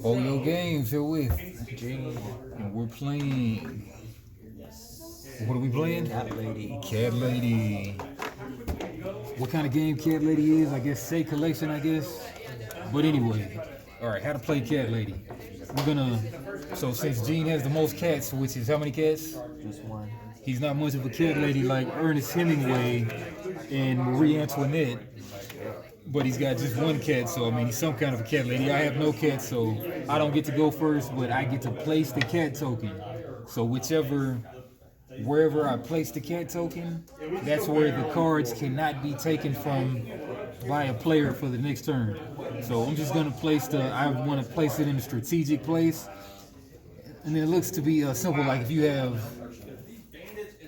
Oh, Yo Games here with Jin, and we're playing. What are we playing? Cat Lady. Cat Lady. What kind of game Cat Lady is? I guess say collection, I guess. But anyway, all right, how to play Cat Lady. We're gonna. So since Gene has the most cats, which is how many cats? Just one. He's not much of a cat lady like Ernest Hemingway and Marie Antoinette. But he's got just one cat, so I mean, he's some kind of a cat lady. I have no cat, so I don't get to go first, but I get to place the cat token. So wherever I place the cat token, that's where the cards cannot be taken from by a player for the next turn. So I'm just gonna I want to place it in a strategic place, and then it looks to be simple. Like if you have,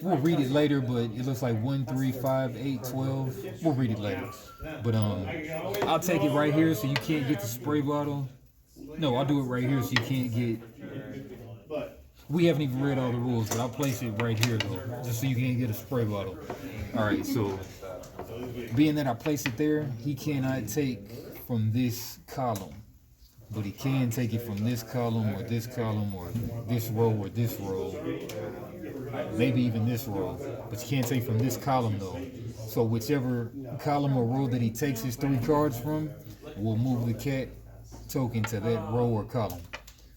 we'll read it later, but it looks like 1, 3, 5, 8, 12. We'll read it later. But I'll take it right here so you can't get the spray bottle. No, I'll do it right here so you can't get. We haven't even read all the rules, but I'll place it right here though, just so you can't get a spray bottle. All right, so being that I place it there, he cannot take from this column, but he can take it from this column or this row or this row. Maybe even this row, but you can't take from this column though. So whichever column or row that he takes his 3 cards from, will move the cat token to that row or column.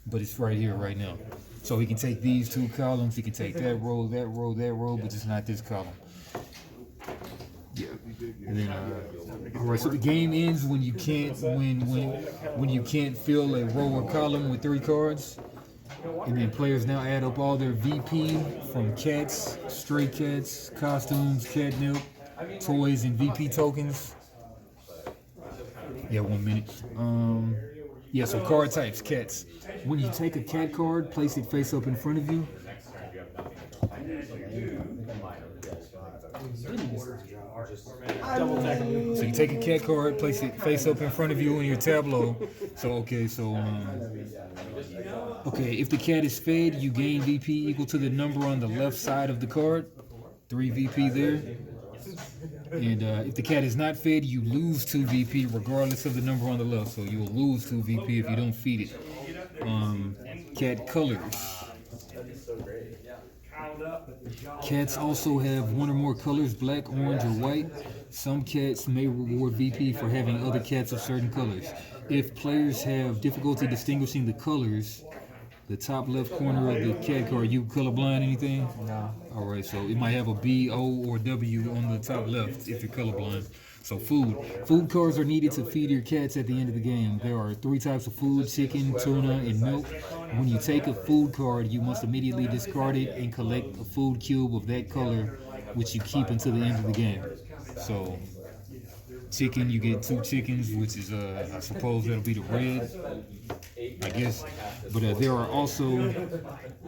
But it's right here, right now. So he can take these 2 columns, he can take that row, but just not this column. Yeah. And then, all right. So the game ends when you can't when you can't fill a row or column with 3 cards. And then players now add up all their VP from cats, stray cats, costumes, catnip, toys, and VP tokens. Yeah, 1 minute. Yeah, so card types, cats. When you take a cat card, place it face up in front of you. So you take a cat card, place it face up in front of you in your tableau. Okay, if the cat is fed, you gain VP equal to the number on the left side of the card. 3 VP there. And if the cat is not fed, you lose 2 VP regardless of the number on the left. So you'll lose 2 VP if you don't feed it. Cat colors. Cats also have 1 or more colors, black, orange, or white. Some cats may reward VP for having other cats of certain colors. If players have difficulty distinguishing the colors, the top left corner of the cat card, you colorblind anything? No. Alright, so it might have a B, O, or W on the top left if you're colorblind. So food. Food cards are needed to feed your cats at the end of the game. There are 3 types of food: chicken, tuna, and milk. When you take a food card, you must immediately discard it and collect a food cube of that color, which you keep until the end of the game. So chicken, you get 2 chickens, which is I suppose that'll be the red, I guess. But there are also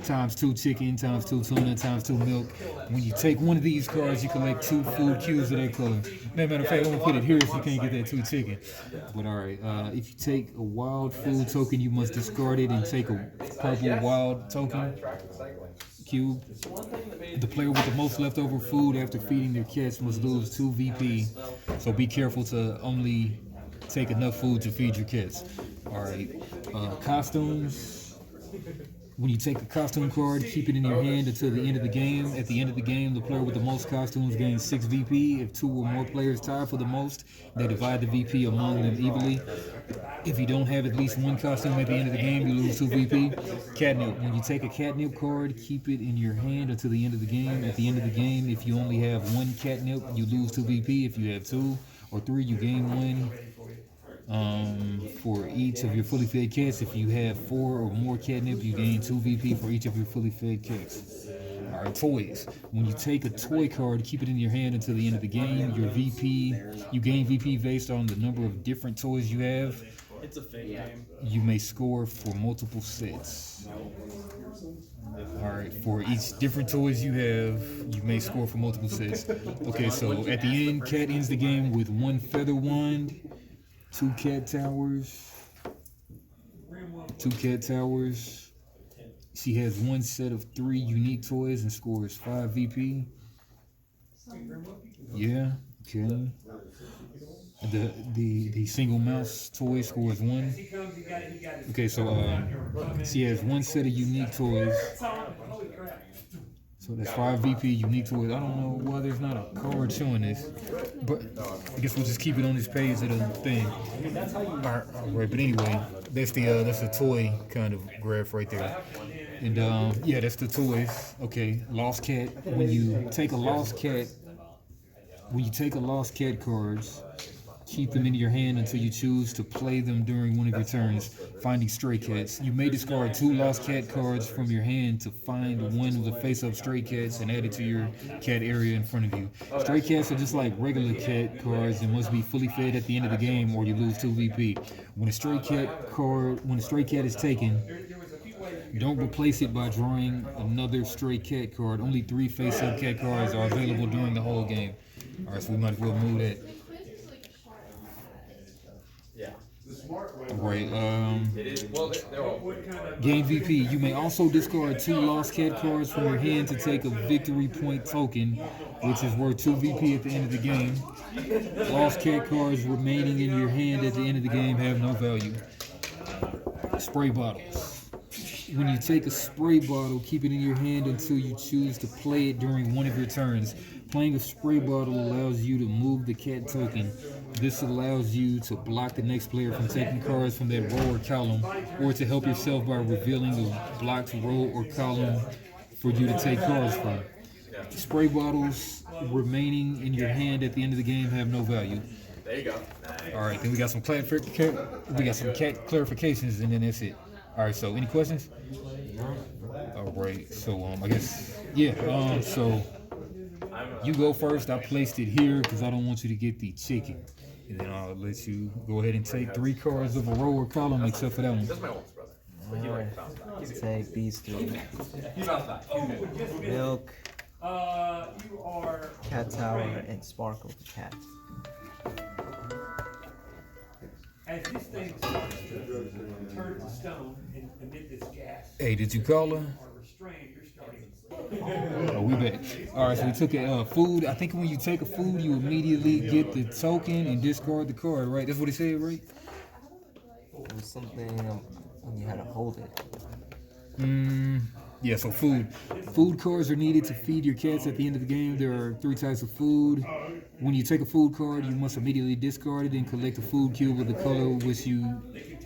times 2 chicken, times 2 tuna, times 2 milk. When you take one of these cards, you collect 2 food cubes of that color. Matter of fact, I'm gonna put it here so you can't get that 2 chicken. But all right, if you take a wild food token, you must discard it and take a purple wild token cube. The player with the most leftover food after feeding their cats must lose 2 VP. So be careful to only take enough food to feed your cats. Alright, costumes. When you take a costume card, keep it in your hand until the end of the game. At the end of the game, the player with the most costumes gains 6 VP. If 2 or more players tie for the most, they divide the VP among them evenly. If you don't have at least 1 costume at the end of the game, you lose 2 VP. Catnip. When you take a catnip card, keep it in your hand until the end of the game. At the end of the game, if you only have 1 catnip, you lose 2 VP. If you have 2 or 3, you gain 1. For each of your fully fed cats. If you have 4 or more catnip, you gain 2 VP for each of your fully fed cats. Alright, toys. When you take a toy card, keep it in your hand until the end of the game. You gain VP based on the number of different toys you have. It's a fake game. You may score for multiple sets. Alright, for each different toys you have, you may score for multiple sets. Okay, so at the end, cat ends the game with 1 feather wand, 2 cat towers. She has 1 set of 3 unique toys and scores 5 VP. Yeah, okay. The single mouse toy scores 1. Okay, so she has 1 set of unique toys. So that's 5 VP unique toys. I don't know why there's not a card showing this, but I guess we'll just keep it on this page of the thing. All right, but anyway, that's the toy kind of graph right there. And yeah, that's the toys. Okay, Lost Cat. When you take a Lost Cat cards, keep them in your hand until you choose to play them during one of your turns. Finding stray cats. You may discard 2 Lost Cat cards from your hand to find one of the face-up stray cats and add it to your cat area in front of you. Stray cats are just like regular cat cards and must be fully fed at the end of the game or you lose 2 VP. When a stray cat is taken, don't replace it by drawing another stray cat card. Only 3 face-up cat cards are available during the whole game. Alright, so we might as well move that. Right, game VP. You may also discard 2 Lost Cat cards from your hand to take a victory point token, which is worth 2 VP at the end of the game. Lost Cat cards remaining in your hand at the end of the game have no value. Spray bottles. When you take a spray bottle, keep it in your hand until you choose to play it during one of your turns. Playing a spray bottle allows you to move the cat token. This allows you to block the next player from taking cards from that row or column, or to help yourself by revealing the blocked row or column for you to take cards from. Spray bottles remaining in your hand at the end of the game have no value. There you go. All right, then we got some cat clarifications, and then that's it. All right, so any questions? All right, so I guess yeah. So you go first. I placed it here because I don't want you to get the chicken, and then I'll let you go ahead and take 3 cards of a row or column, except for that one. That's my oldest brother. Take these 3. Milk, Cat Tower, and Sparkle the Cat. As this thing starts to turn to stone and emit this gas, Hey, did you call her? or restrained, you're starting. Oh, we back. All right, so we took a food. I think when you take a food, you immediately get the token and discard the card, right? That's what it said, right? It was something when you had to hold it. Yeah, so food. Food cards are needed to feed your cats at the end of the game. There are 3 types of food. When you take a food card, you must immediately discard it and collect a food cube of the color which you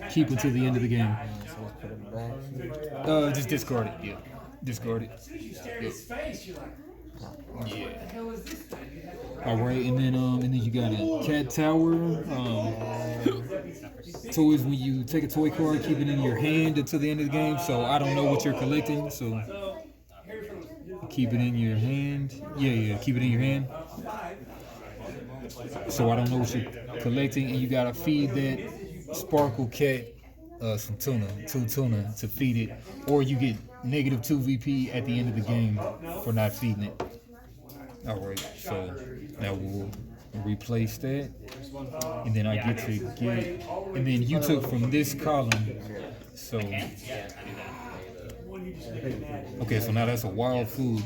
keep until the end of the game. So let's put it back. Just discard it. Yeah, discard it. As soon as you stare at his face, you're like, what the hell is this thing? You have to All right, and then you got a cat tower. Toys, when you take a toy card, keep it in your hand until the end of the game. So I don't know what you're collecting, so keep it in your hand. Yeah, keep it in your hand. So I don't know what you're collecting, and you gotta feed that Sparkle Cat some tuna, 2 tuna to feed it, or you get negative 2 VP at the end of the game for not feeding it. All right, so now we'll replace that, and then I get to get, and then you took from this column, so okay, so now that's a wild food.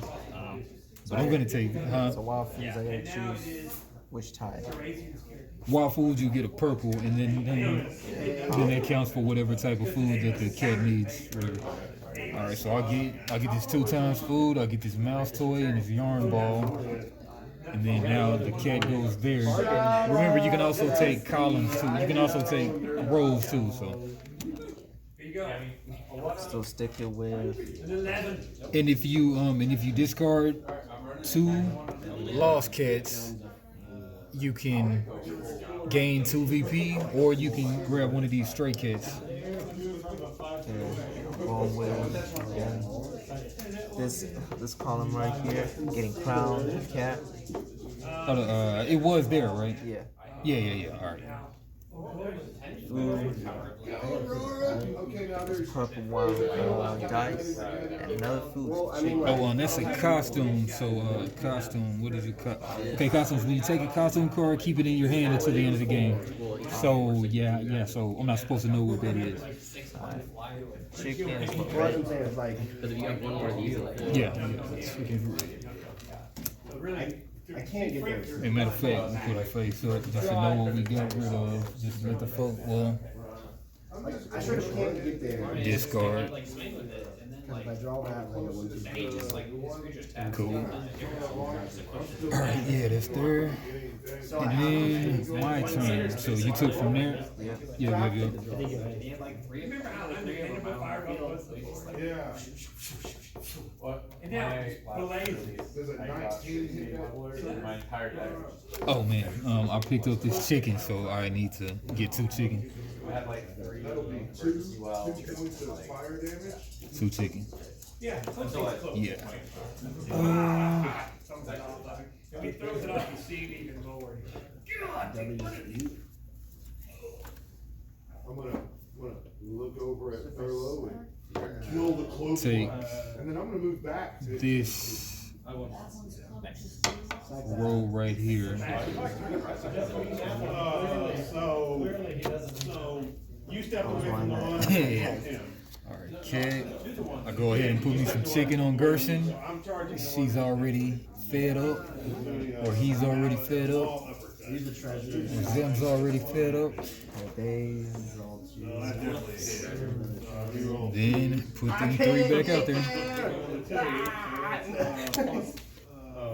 So I'm gonna take, So wild foods, I gotta choose which type. wild foods, you get a purple, and then that counts for whatever type of food that the cat needs. All right, so I'll get this 2 times food. I'll get this mouse toy and this yarn ball, and then now the cat goes there. Remember, you can also take columns too. You can also take rows too. So, Still stick it with. and if you discard 2 lost cats, you can gain 2 VP, or you can grab one of these stray cats. Going with this column right here, getting crowned cat. It was there, right? Yeah. Yeah. All right. Food. Purple wild dice. And another food. Chicken. Oh, that's a costume. So, costume. What is it? Okay, costumes. When you take a costume card, keep it in your hand until the end of the game. So, yeah. So I'm not supposed to know what that is. Chicken is Because if you have one more of these, like, Yeah. Chicken. I can't get those. As a matter of fact, we put our face up just to know what we got rid of. Just let the folk, well, Like, I sure can't get there. discard. Because if I draw that one, it wouldn't be Cool. Alright, yeah, that's third. And then my turn. So you took from there? Yeah, good. Remember how undependable Fireball was before? Yeah. And now it's lazy. There's a 19 hit My entire deck. Oh man, I picked up this chicken, so I need to get 2 chicken. I had like 3 That'll be versus well. 2 points of fire damage. 2 chicken. Yeah, something's close. Yeah. Something's off. If he throws it off, you see it even lower. I'm gonna look over at Thurlow and kill the cloak Take one. And then I'm gonna move back to this row right here. So you step away from the line. Yeah. Alright, cat. I go ahead and put me some chicken on Gerson. I'm charging. She's already fed up, or he's already fed up, Use the treasure. or Zem's already fed up. Days, all Then put them 3 back out there.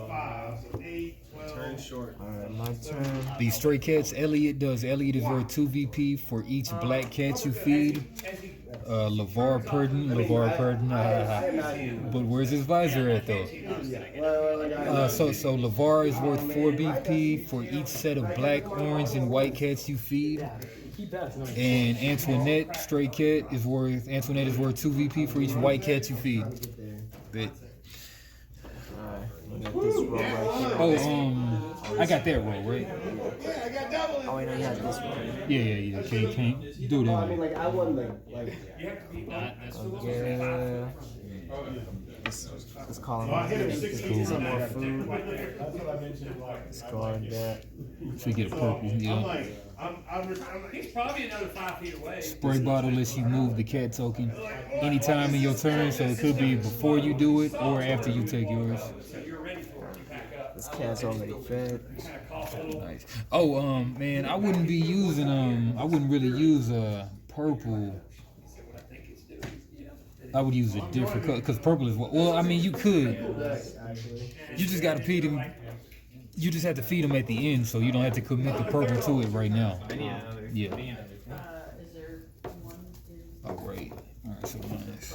5, so 8, 12. Short. Alright, my turn. These stray cats, Elliot is worth 2 VP for each black cat you feed. LeVar Purdon. But where's his visor at though? So LeVar is worth 4 BP for each set of black, orange, and white cats you feed. And Antoinette, stray cat, is worth 2 VP for each white cat you feed. Bet. Alright, look at this roll right here. Oh, I got that roll, right? Oh, I know you have this one. Yeah. Can't do I mean, that. like, I won, like, You have to be Yeah. Let's call him. I hit him Get 16 some on more that. food. That's what I mentioned. Discard that. So you get a purple, I'm yeah. like, I'm He's probably another 5 feet away. Spray bottle lets you move the cat token anytime in your turn, so it could be before you do it or after you take yours. So you're ready for it. You pack up. This cat's already fed. Kind of cough a little. Nice. Oh, man, I wouldn't really use purple. I would use a different color, because purple is what, well, I mean, you could. You just gotta feed him. You just have to feed him at the end, so you don't have to commit the purple to it right now. Yeah. All right. So nice.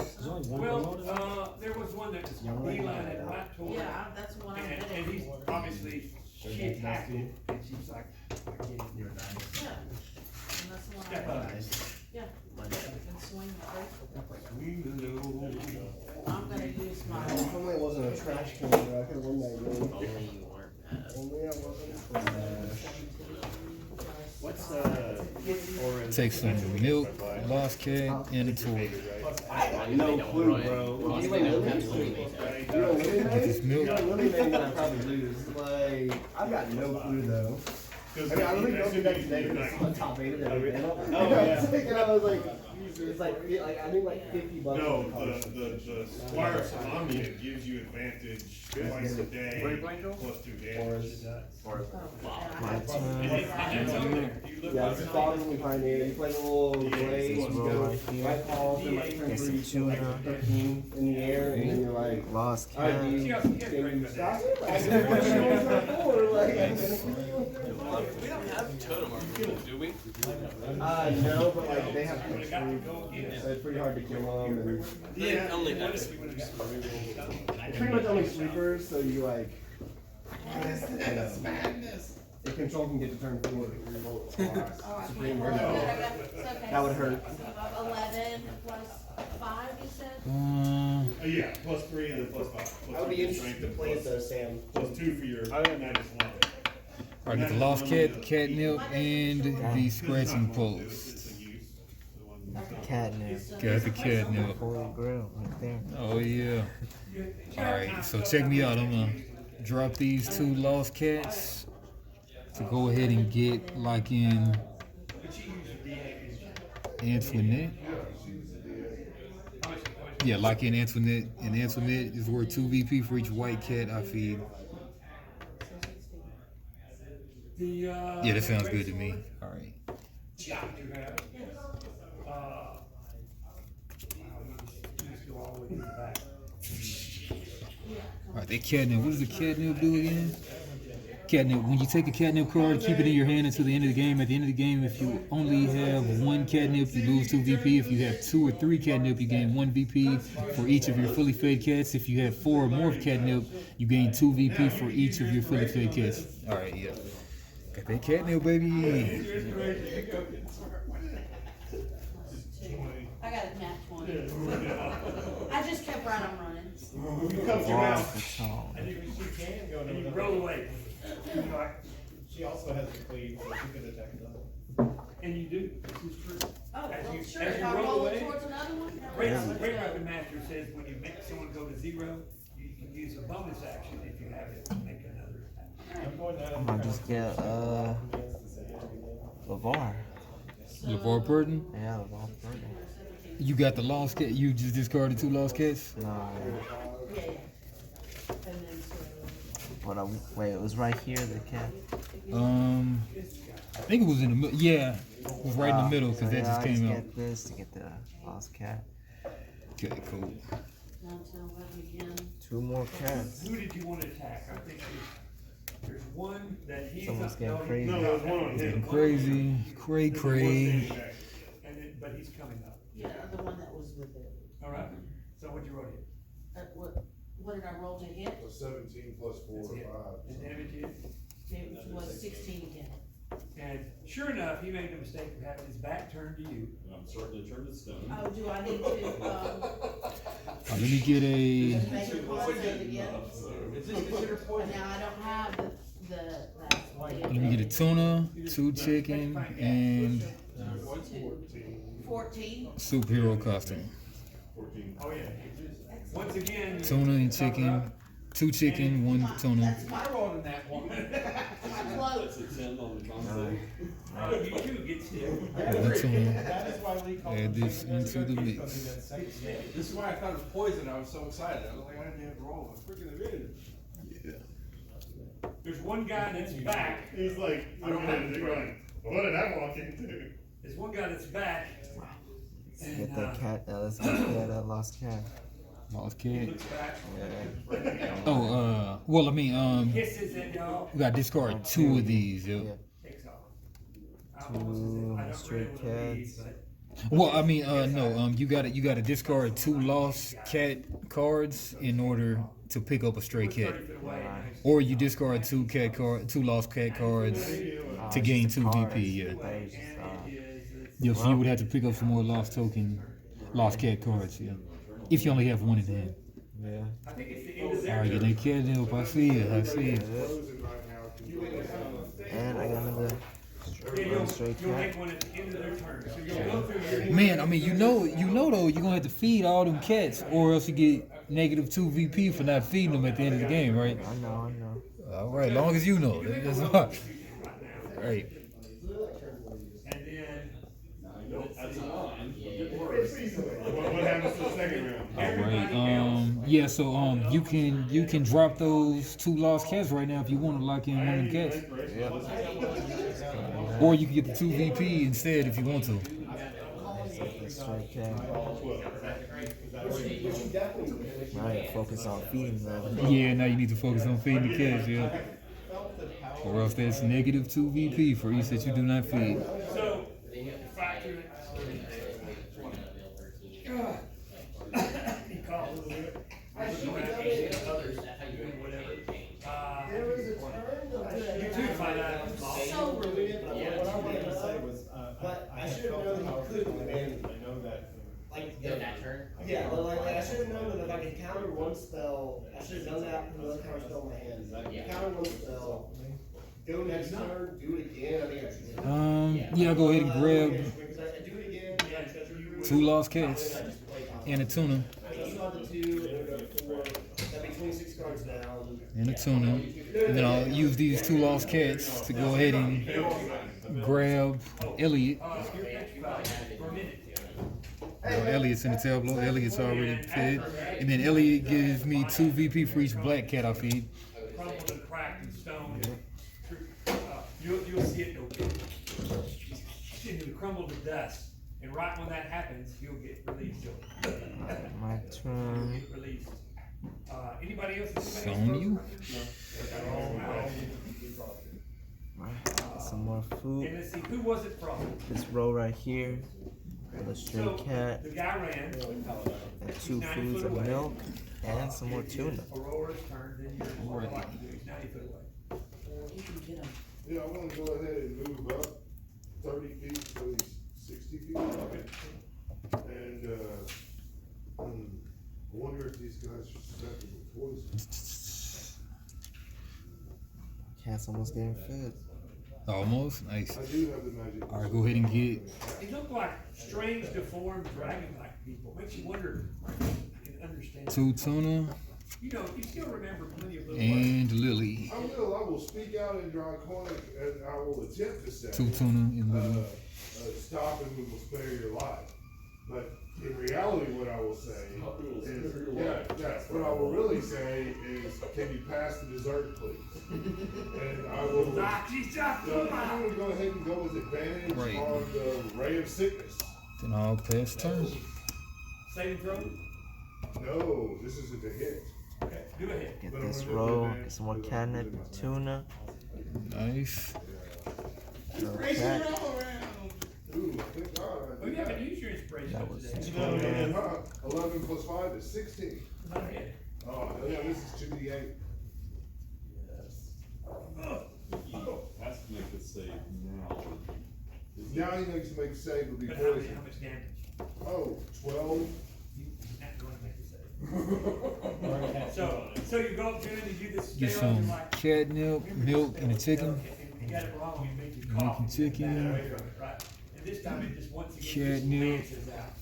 Well, there was one that was beeline and right toward. Yeah, that's the one I'm And getting. he's obviously, she attacked him, and she's like, I get it. Yeah. And that's the one Step I'm up. getting. Yeah. And swing right. I'm gonna use my, if only it wasn't a trash can, bro, I could've won that game. Only I wasn't trash. What's orange? Take some milk, lost cat, and a toy. No clue, bro. You don't Get this milk. think that I probably lose. Like, I've got no clue though. I mean, I really don't think that's negative on top 8 of every panel. Oh, yeah. And I was like, it's like I need like $50. No, the Squire Salami gives you advantage twice a day, plus 2 damage. My turn. Yeah, it's following Pioneer. You play the little blade, you go right calls, and like turn 3, you like 13 in the air, and you're like, Lost alright, cat. can you stop it? I said, what you going for? Like, We don't have totem armor, do we? no, but like they have to sleep, so it's pretty hard to kill them. And Yeah. Only it's pretty much only sleepers, so you like. The control can get to turn 4. oh, I Supreme can't. Murder. It's okay. That would hurt. 11 plus 5, you said? Yeah, plus 3 and then plus 5. I would be interested to play it though, Sam. Plus 2 for your Magus one. All right, get the lost cat, the catnip, and the scratching post. It's a use. The one- Catnip. Got the catnip. Holy grail right there. Oh yeah. All right, so check me out. I'm gonna drop these 2 lost cats to go ahead and get like in Antoinette. Yeah, like in Antoinette. And Antoinette is worth 2 VP for each white cat I feed. The, Yeah, that sounds good to me. All right. You have, wow, you just go all the way to the back. All right, that catnip. What does the catnip do again? Catnip. When you take a catnip card, keep it in your hand until the end of the game. At the end of the game, if you only have one catnip, you lose 2 VP. If you have 2 or 3 catnip, you gain 1 VP for each of your fully fed cats. If you have 4 or more catnip, you gain 2 VP for each of your fully fed cats. All right, yeah. Got that catnip, baby. I got a match one. I just kept right on running. You come to your mouth. The tone. And you can go And you to roll away. She also has the cleave, so she could attack them. And you do, this is true. Oh, As well, you- sure, as if you I roll roll away- towards another one. Great Weapon Master says when you make someone go to 0, you can use a bonus action if you have it to make another attack. I'm going I might just get LeVar. LeVar Burton. Yeah, LeVar Burton. You got the lost cat. You just discarded 2 lost cats. No, Yeah, yeah. And then so, wait, it was right here, the cat. I think it was in the middle. Yeah, it was right in the middle because that just I came out. get this to get the lost cat. Okay, cool. down to 11 again. 2 more cats. Who did you want to attack? I think there's one that he's Someone's up. getting no, crazy. No, there's one on him. Crazy, cray. And then, but he's coming up. Yeah, the one that was with it. All right. So what'd you roll here? What did I roll to hit? 17 plus 4 That's or it. 5. And damage is. It was 16 again. And sure enough, he made the mistake of having his back turned to you. I'm starting to turn to stone. Oh, do I need to, Let me get a. make a call save again? Is this considered poison? Now, I don't have the Let me get a tuna, 2 chicken, and 14. superhero costume. 14. Oh, yeah. Once again. Tuna and chicken, 2 chicken, 1 tuna. That's my roll. on that one. Close. That's a 10 on the console. Oh, you too get still. 1 tuna. That is why Lee calls Add it this into the mix. This is why I thought it was poison. I was so excited. I was like, I didn't have to roll. I freaking admitted it. There's one guy that's back. He's like, I don't have to going, what did I walk into? There's one guy that's back. Let's get that cat. Let's get that lost cat. Lost cat. Looks back. Yeah. Oh, well, I mean, Hisses at y'all. we got to discard 2 of these, yo. Yeah. Takes off. I don't straight really wanna leave, cats. but- Well, I mean, no, you gotta discard 2 lost cat cards in order to pick up a stray cat, 30 feet away. or you discard 2 lost cat cards to gain 2 VP. Yeah, yeah. So you would have to pick up some more lost cat cards. Yeah, if you only have 1 in hand. Yeah. I think it's the end of All their right, get that catnip. I see it. I see it. And I got another straight You'll cat. make one at the end of their turn. So you'll go through your. Man, I mean, you know though, you're gonna have to feed all them cats, or else you get negative 2 VP for not feeding them at the end of the game, right? I know. All right, long as you know. That's all. Right. And then. That's a 9. What happens to the second round? All right. Yeah. So you can drop those 2 lost cats right now if you want to lock in 1 of them cats, or you can get the 2 VP instead if you want to. Straight cat. Right. Focus on feeding them. Yeah. Now you need to focus on feeding the cats. Yeah. Or else that's negative 2 VP for each that you do not feed. So, factor it. He called a little bit. You too find out. So rude. What I wanted to say was, but I should have known that he couldn't win. I know that. Like that turn. Yeah, like I should have known that if I could counter 1 spell, I should have done that with another counter spell in my hand. Counter 1 spell. Go next turn, do it again. I think Yeah. Go ahead and grab because I do it again. 2 lost cats and a tuna. I still have the 2, and then go to 4. That'd be 26 cards down. And a tuna. And then I'll use these 2 lost cats to go ahead and grab Elliot. Elliot's in the tableau. Elliot's already fed. And then Elliot gives me 2 VP for each black cat I feed. Crumbled and cracked and stoned. you'll see it go into crumble to dust. And right when that happens, he'll get released. My turn. Get released. Anybody else? Sonya? Right. Some more And food. let's see, who was it from? This row right here. With a stray So, cat. the guy ran. And 2 foods of milk. And some more tuna. Aurora's turn, then you're Right. like, he's 90 foot away. You can get him. Yeah, I wanna go ahead and move up 30 feet, so he's 60 feet. And, I wonder if these guys are susceptible to poison. Cat's almost getting fed. Almost. Nice. I do have the magic. All right, go ahead and get They look like strange, deformed, dragon-like people. Makes you wonder, I can understand. 2 tuna You know, you still remember plenty of little and Lily. I will speak out in draconic, and I will attempt to say. 2 tuna and Lily. Stop and we will spare your life. But in reality, what I will say is, what I will really say is, can you pass the dessert, please? And I will. I'm gonna go ahead and go with advantage Right. on the ray of sickness. Then I'll pass turn. saving throw. No, this isn't a hit. Okay, do it. Get this row. Get some more catnip. Tuna. Nice. Little cat. Ooh, thank God. Oh, you haven't used your inspiration That was today. 11 plus 5 is 16. Not yet. Oh, yeah, this is 2d8. Has to make a save now. Now he needs to make a save to be But poisoned. how much damage? Oh, 12. You're not going to make a save. So you go up to him and you do this. Get spell, and some you're like, catnip, milk, and a chicken. You got it wrong, you make you Milk cough. and chicken. Right. And this time it just once again Catnip. just lances out.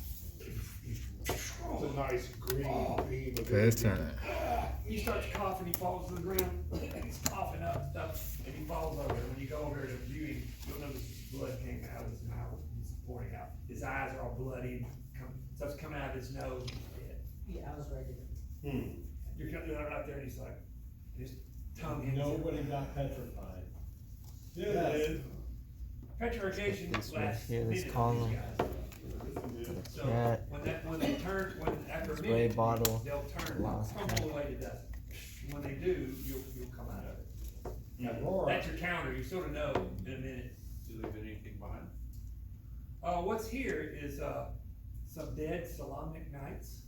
It's a nice green beam of Pass turn. He starts coughing, he falls to the ground, he's coughing up and stuff, and he falls over. When you go over to view him, you'll notice his blood came out of his mouth, he's pouring out. His eyes are all bloody, stuff's coming out of his nose, he's dead. Yeah, I was ready. You're right there, and he's like, his tongue hangs Nobody got petrified. Yeah, it did. Petrification This one lasts here, this minutes, column. these guys. So, Cat. when they turn, after a Spray minute, bottle. they'll turn, Lost cat. crumble away to dust. When they do, you'll come out of it. Aurora. That's your counter, you sort of know in a minute. Do they leave anything behind? What's here is, some dead Solomonic knights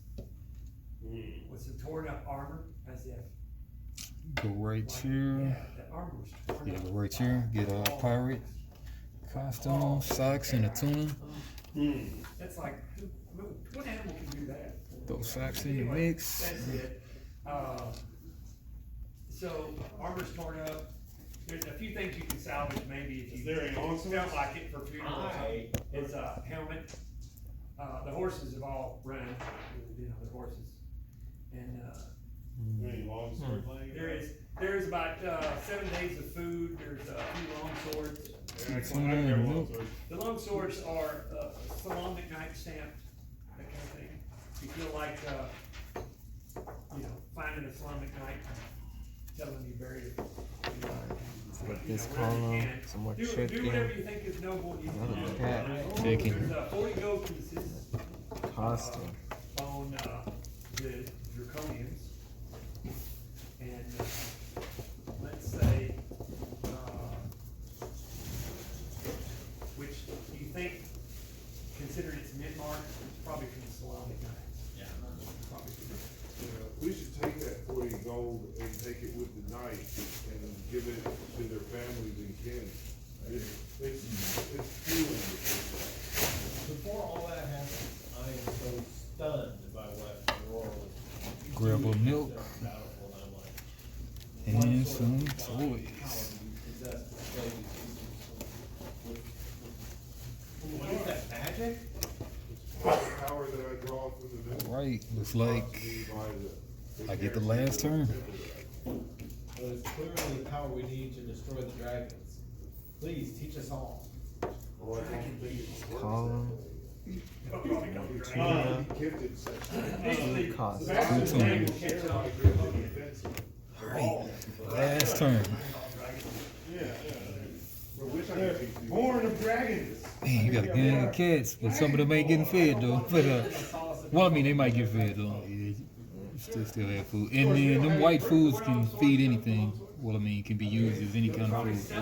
with some torn up armor, as if. Go right Yeah, here. that armor was torn Yeah, up. go right here. Get a pirate costume, socks, and a tuna. That's like, what animal can do that? Throw socks in the Anyway, mix. That's it. So armor's torn up. There's a few things you can salvage maybe if Is you there any felt ensembles? like it for funeral or something. It's a helmet. The horses have all run, you know, the horses. And, Any long sword laying? there is about, 7 days of food. There's a few long swords. Yeah, I grab long swords. The long swords are Solomonic Knight stamped, that kind of thing. You feel like, you know, finding a Solomonic Knight, telling you buried it. With this wherever you column, can. some more Do whatever chicken. you think is noble. You can Another do. cat. Chicken. There's 40 gold pieces Costume. on the Draconians. And let's say, which you think, considering it's mid-mark, it's probably from the Solomonic Knights. Yeah. Probably from We should take that 40 gold and take it with the knight and give it to their families and kin. It's fueling. Before all that happens, I am so stunned by what Aurora was. Grab a doing milk. after that battlefield, I'm like, And what sort some of power do you toys. possess to slay these creatures? What is that, magic? The power that I draw from the moon. Right. Looks like I get the last turn. But it's clearly the power we need to destroy the dragons. Please, teach us all. Oh, I don't think it's Column. Tuna. Gifted section. Basically, cost. the rest of the Two day will tunes. catch up. Last turn. For which They're born of dragons. Man, you got a gang of cats, but some of them ain't getting fed though. But well, I mean, they might get fed though. Yeah, you still have food, and then them white foods can feed anything. Well, I mean, can be used as any kind of food.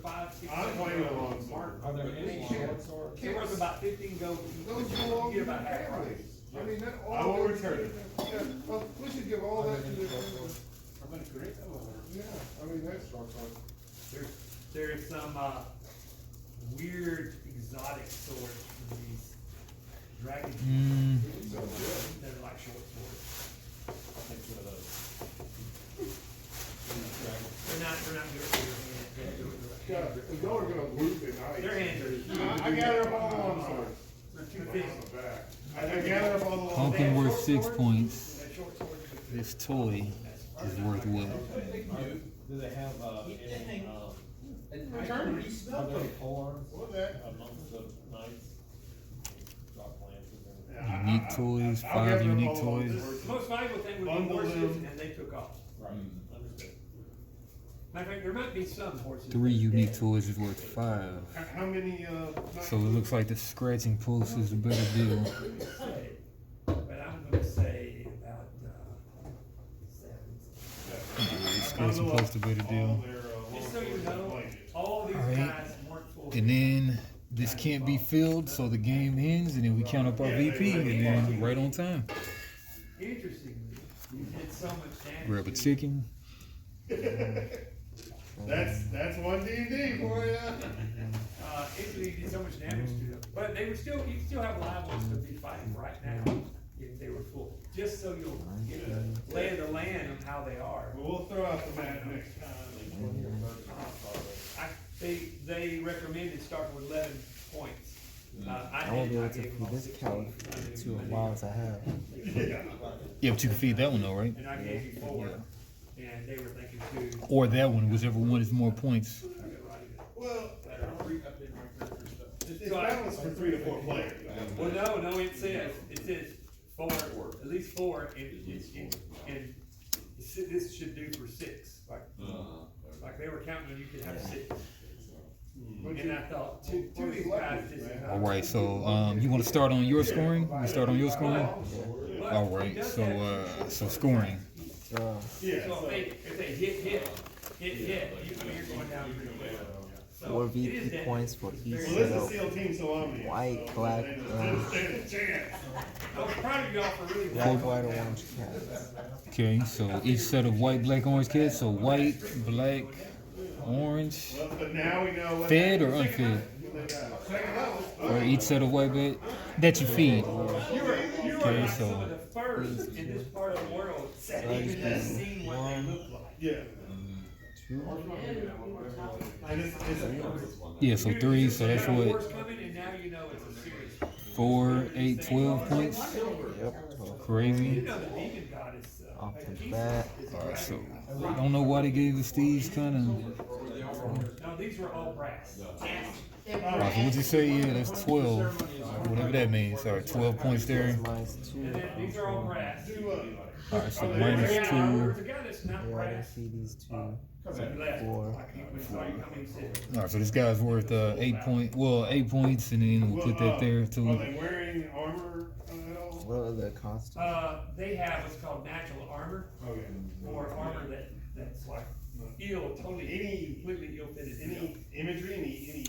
I'm playing a long sword. Are there any short swords? It was about 15 gold. Those go all Get about half price. I mean, that all. I will return it. Yeah, well, we should give all that to the. Yeah, I mean, that's. There's some weird exotic swords from these dragons that are like short swords. They're not good for your hand. They're good for your hand. Yeah, y'all are gonna loop it. Their hands are huge. I gather up all the long swords. They're too big. I gather up all the long Pumpkin swords. worth 6 points. They're short swords. This toy is worth what? Do they have, are there pole arms? What's that? Amongst the knights, drop lances and. Yeah, Unique toys, I'll 5 gather up unique all the long toys. swords. The most valuable thing would be Bundle horses, them. and they took off. Right, understood. Matter of fact, there might be some horses. 3 unique toys is worth 5. How many, So it looks like the scratching pulse is a better deal. But I'm gonna say about, 7. Scratching pulse is a better deal. Just so you know, all these Alright. guys weren't full. And then this can't be filled, so the game ends, and then we count up our VP, and then right on time. Interestingly, you did so much damage. Grab a chicken. That's one D&D for ya. Instantly, you did so much damage to them. But they would still, you still have live ones to be fighting right now if they were full. Just so you'll get a lay of the land of how they are. But we'll throw out the map next time. They recommended starting with 11 points. I won't be able to feed this cow with 2 miles I have. Yeah, but you can feed that one though, right? And I gave you 4. And they were thinking 2. Or that one, whichever one is more points. Well, it's balanced for 3 to 4 players. Well, no, it says 4, at least 4, and this should do for 6. Like they were counting, you could have 6. And I thought, two of these guys just. All right, so you want to start on your scoring? We start on your scoring. All right, so scoring. So, Yeah. So if they hit, you're going down pretty quick. So 4 it is VP that- points for each Well, set this is of SEAL Team Salami. white, black, Stand a chance. I was proud of y'all for really. black, white, orange cats. Okay, so each set of white, black, orange cats. So white, black, orange. Well, but now we know what. Fed or unfed? Second level. Or each set of white, black that you feed. You were Okay, some so of the first in this part of the world that even has seen what they look like. Yeah. 2, And it's yeah, so 3. So that's You had a what horse coming, and now you know it's a serious. 4, 8, 12 points. yep, 12. Crazy. You know the demon god is. Off the bat. All right, so I don't know why they gave us these kind of. No, these were all brass. Right, so what'd you say? Yeah, that's 12. Whatever that means. All right, 12 points there. Minus 2. And then these are all brass. All right, so minus There's 2. a guy that's not Yeah, I can brass. feed these 2. He left. 4. Like he when he saw you coming, he said, All right, so this guy's worth 8 points, and then we'll put that there Are too. they wearing armor at all? What are the costumes? they have what's called natural armor, Okay. or armor that's like completely ill-fitted. Any imagery,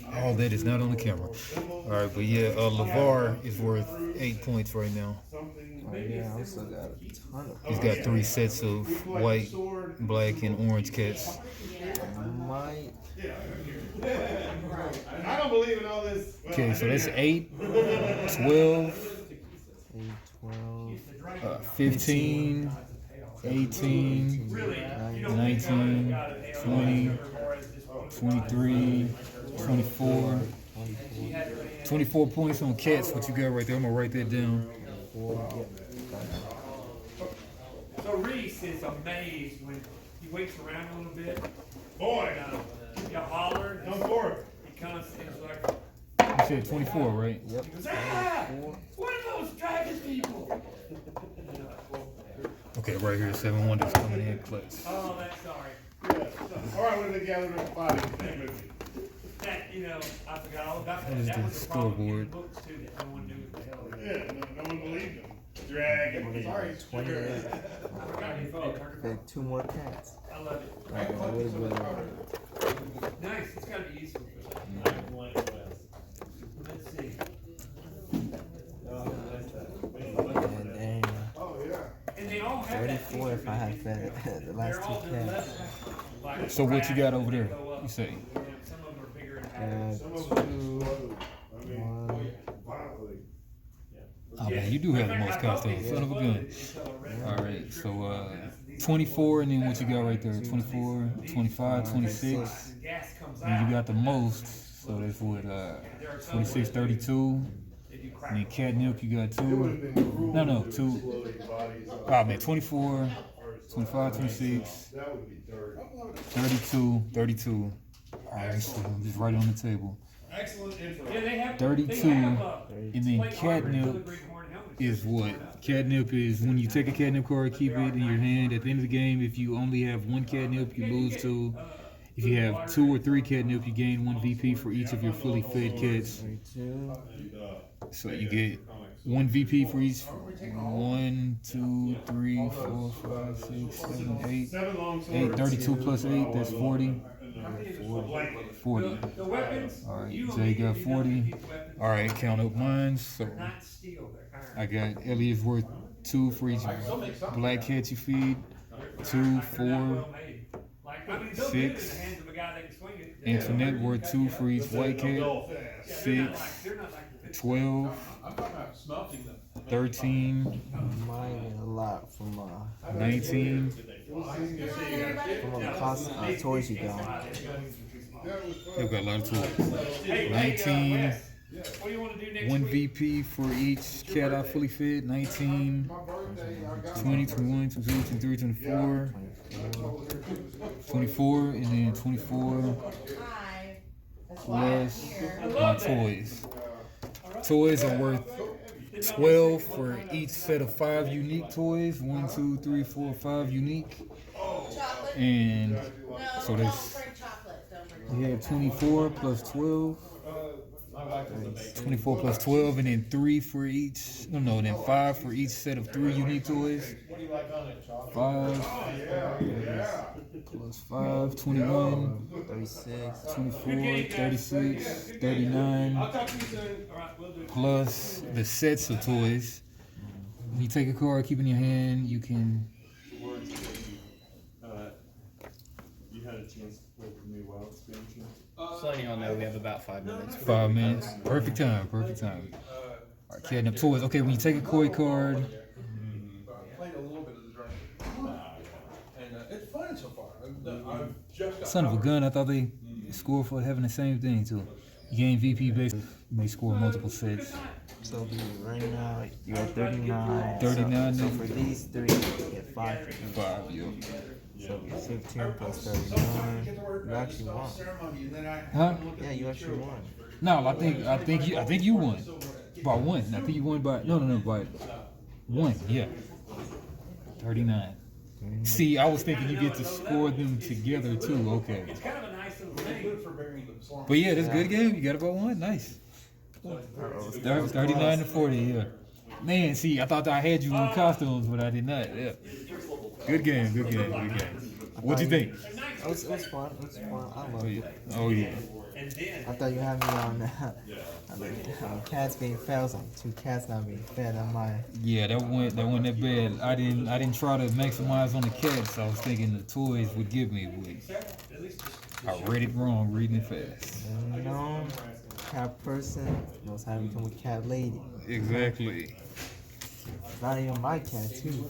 any. All that is not on the camera. All right, but yeah, LeVar is worth 8 points right now. Something. Oh yeah, I also got a ton of. He's got 3 sets of white, black, and orange cats. Might. I don't believe in all this. Well, Okay, I so do that's now. 8, 12, 8, 12, 15, 18, Really, you don't 19, 20, 23, 24. 24 points on cats, what you got right there. I'm gonna write that down. 4. Yep. So Reese is amazed when he waits around a little bit. Boy, You holler, come forth. he kind of seems like, You said 24, right? Yep. he goes, ah, what are those dragon people? Okay, right here, 7 Wonders coming in clutch. Oh, that's sorry. Yeah. All right, what did they gather up bodies? That you know, I forgot all about What that. is That the was the problem in scoreboard? books too, that no one knew what the hell. Yeah, no one believed him. Dragon. Sorry. 28. I forgot you thought. Pick 2 more cats. I love it. What is it? Nice, it's gotta be useful for that. Let's see. And then Oh, yeah. And they all have that 34 if I had fed the last They're 2 all cats. level. Like So what you got over there? they go up. You say? Some of them are bigger in patterns. Some of them explode. I mean, 1. violently. Oh man, you do have the most costumes. Son of a gun. Alright, so 24 and then what you got right there? 24, 25, 26. Gas comes And out. you got the most, so that's what 26, 32. And then catnip you got It would 2. have been cruel. No, to two. explode bodies on Oh man, 24, 25, 26, That would be dirty. 32, 32. Alright, so just right on the table. Excellent intro. Yeah, they have. 32, they have, and then plate armor and catnip filigree horn helmets. is what? Catnip is when you take a catnip card, keep it in your hand. At the end of the game, if you only have 1 catnip, you lose 2. If you have 2 or 3 catnip, you gain 1 VP for each of your fully fed cats. 32. So you get 1 VP for each. 1, 2, 3, 4, 5, 6, 7, 8. 7 long 8, 32 plus 8, that's 40. 40. The weapons. Alright, you Jay got immediately know 40. that these weapons Alright, count up mine. So are not steel, they're iron. I got Elliot's worth 2 for each black cat you feed. 2, 4. Like, I mean, they'll do it in the 6. hands of a guy that can swing it. Antoinette worth 2 for each white cat. Go fast. Yeah, 6, they're not like the 12, I'm talking about smelting them. 13, Mine get a lot from 19, from the cost toys you got. they've got a lot of toys. Hey, 19, Wes, what do you want to do next 1 week? VP for each cat I fully fed. 19, 20, 21, 22, 23, 24, 24, and then 24 Hi. That's why I'm plus here. my toys. Toys are worth 12 for each set of 5 unique toys. 1, 2, 3, 4, 5 unique. Chocolate? And No, so don't that's, bring chocolate. Don't bring we have 24 plus 12. 24 plus 12, and then 3 for each. No, then 5 for each set of 3 unique toys. 5 plus 5, 21, 36. 24, 36, 39. I'll talk to you soon. All right, we'll do it. Plus the sets of toys. When you take a card, keep it in your hand, you can. You had a chance to play the new WoW expansion. Just letting y'all know we have about 5 minutes. 5 minutes. Perfect time, perfect time. Alright, catnip toys. Okay, when you take a koi card, Played a little bit of the dragon. And it's fun so far. I've just got son of a gun, I thought they scored for having the same thing too. You gain VP based, you may score multiple sets. So right now you're at 39. 39, So for these 3, you get 5 for each. 5, yo. So 15 plus 39. You actually won. Huh? Yeah, you actually won. No, I think you won by 1. I think you won by no by 1. Yeah, 39. See, I was thinking you get to score them together too. Okay, It's kind of a nice little thing. but yeah, that's a good game. You got it by 1. Nice. 39 to 40. Yeah. Man, see, I thought I had you in costumes, but I did not. Yeah. Good game. Good game. Good game. What'd you think? It was fun. It was fun. I loved it. Oh yeah. I thought you had me on cats being fed. I was like 2 cats not being fed. I might. Yeah, that went that bad. I didn't try to maximize on the cats. I was thinking the toys would give me, but I read it wrong, reading it fast. You know, cat person knows how to become a cat lady. Exactly. Not even my cat too.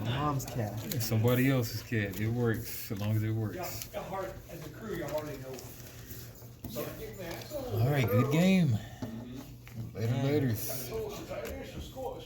My mom's cat. It's somebody else's cat. It works as long as it works. Y'all hard, as a crew, you hardly know. All right, good game. Later, laters. So, it's a squash.